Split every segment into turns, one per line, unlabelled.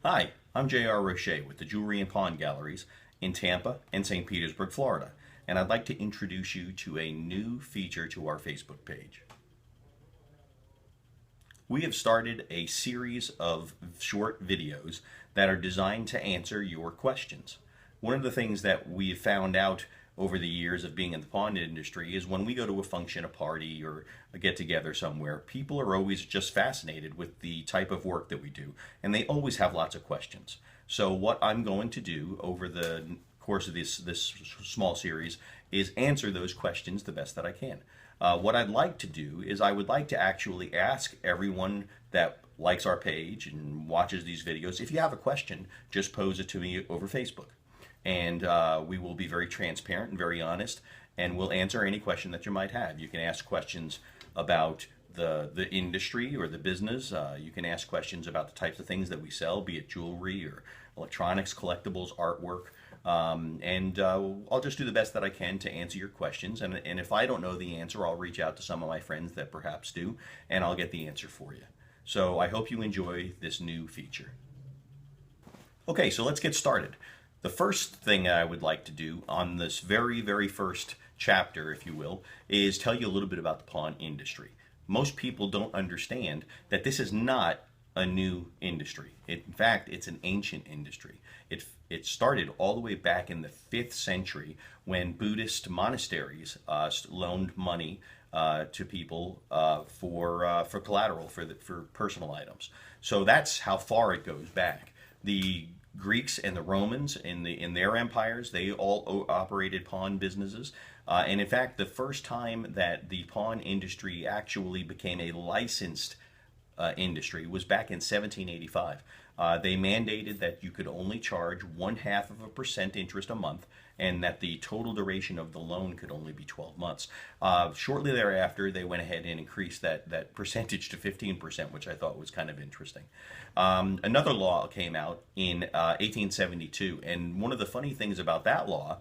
Hi, I'm J.R. Roche with the Jewelry and Pawn Galleries in Tampa and St. Petersburg, Florida, and I'd like to introduce you to a new feature to our Facebook page. We have started a series of short videos that are designed to answer your questions. One of the things that we've found out over the years of being in the pawn industry is when we go to a function, a party, or a get together somewhere, people are always just fascinated with the type of work that we do, and they always have lots of questions. So, what I'm going to do over the course of this small series is answer those questions the best that I can. What I'd like to do is I would like to actually ask everyone that likes our page and watches these videos, if you have a question, just pose it to me over Facebook. And we will be very transparent and very honest, and we'll answer any question that you might have. You can ask questions about the industry or the business. You can ask questions about the types of things that we sell, be it jewelry or electronics, collectibles, artwork. I'll just do the best that I can to answer your questions. And if I don't know the answer, I'll reach out to some of my friends that perhaps do, and I'll get the answer for you. So I hope you enjoy this new feature. Okay, so let's get started. The first thing I would like to do on this very first chapter, if you will, is tell you a little bit about the pawn industry. Most people don't understand that this is not a new industry. In fact, it's an ancient industry. It started all the way back in the 5th century when Buddhist monasteries loaned money to people for collateral, for personal items. So that's how far it goes back. The Greeks and the Romans in their empires, they all operated pawn businesses. And in fact, the first time that the pawn industry actually became a licensed industry was back in 1785. They mandated that you could only charge 0.5% interest a month, and that the total duration of the loan could only be 12 months. Shortly thereafter, they went ahead and increased that percentage to 15%, which I thought was kind of interesting. Another law came out in 1872, and one of the funny things about that law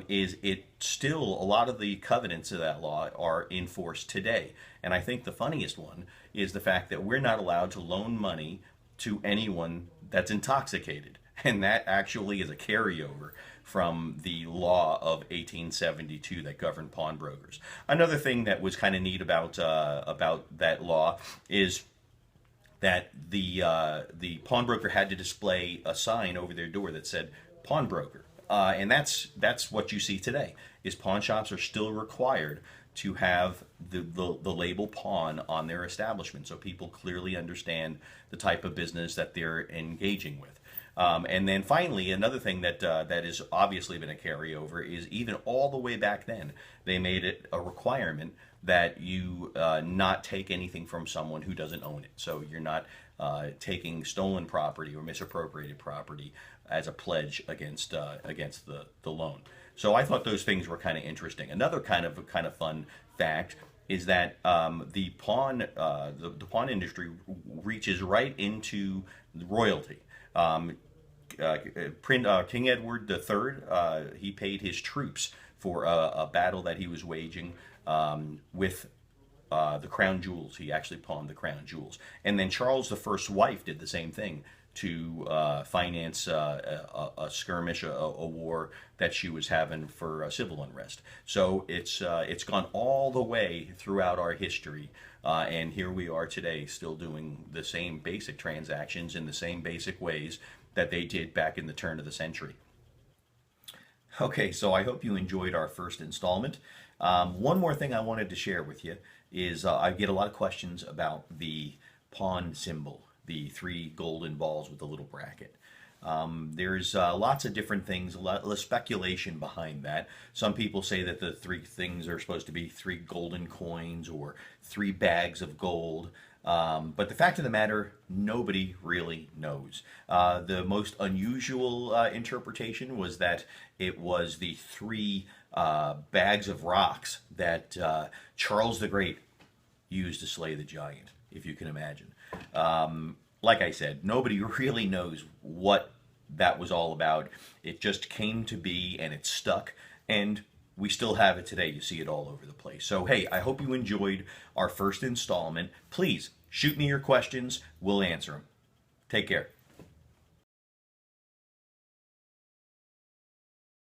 is it still, a lot of the covenants of that law are in force today. And I think the funniest one is the fact that we're not allowed to loan money to anyone that's intoxicated. And that actually is a carryover from the law of 1872 that governed pawnbrokers. Another thing that was kind of neat about that law is that the pawnbroker had to display a sign over their door that said pawnbroker. And that's what you see today. Is pawn shops are still required to have the label pawn on their establishment, so people clearly understand the type of business that they're engaging with. And then finally, another thing that has obviously been a carryover is even all the way back then, they made it a requirement that you not take anything from someone who doesn't own it. So you're not taking stolen property or misappropriated property as a pledge against the loan. So I thought those things were kind of interesting. Another kind of fun fact is that the pawn industry reaches right into royalty. King Edward III, he paid his troops for a battle that he was waging with the crown jewels. He actually pawned the crown jewels. And then Charles I's wife did the same thing to finance a skirmish, a war that she was having for civil unrest. So it's gone all the way throughout our history, and here we are today, still doing the same basic transactions in the same basic ways that they did back in the turn of the century. Okay, so I hope you enjoyed our first installment. One more thing I wanted to share with you is I get a lot of questions about the pawn symbol, the 3 golden balls with the little bracket. There's lots of different things, a lot of speculation behind that. Some people say that the 3 things are supposed to be 3 golden coins or 3 bags of gold. But the fact of the matter, nobody really knows. The most unusual interpretation was that it was the 3 bags of rocks that Charles the Great used to slay the giant, if you can imagine. Like I said, nobody really knows what that was all about. It just came to be and it stuck, and we still have it today. You see it all over the place. So hey, I hope you enjoyed our first installment. Please shoot me your questions. We'll answer them. Take care.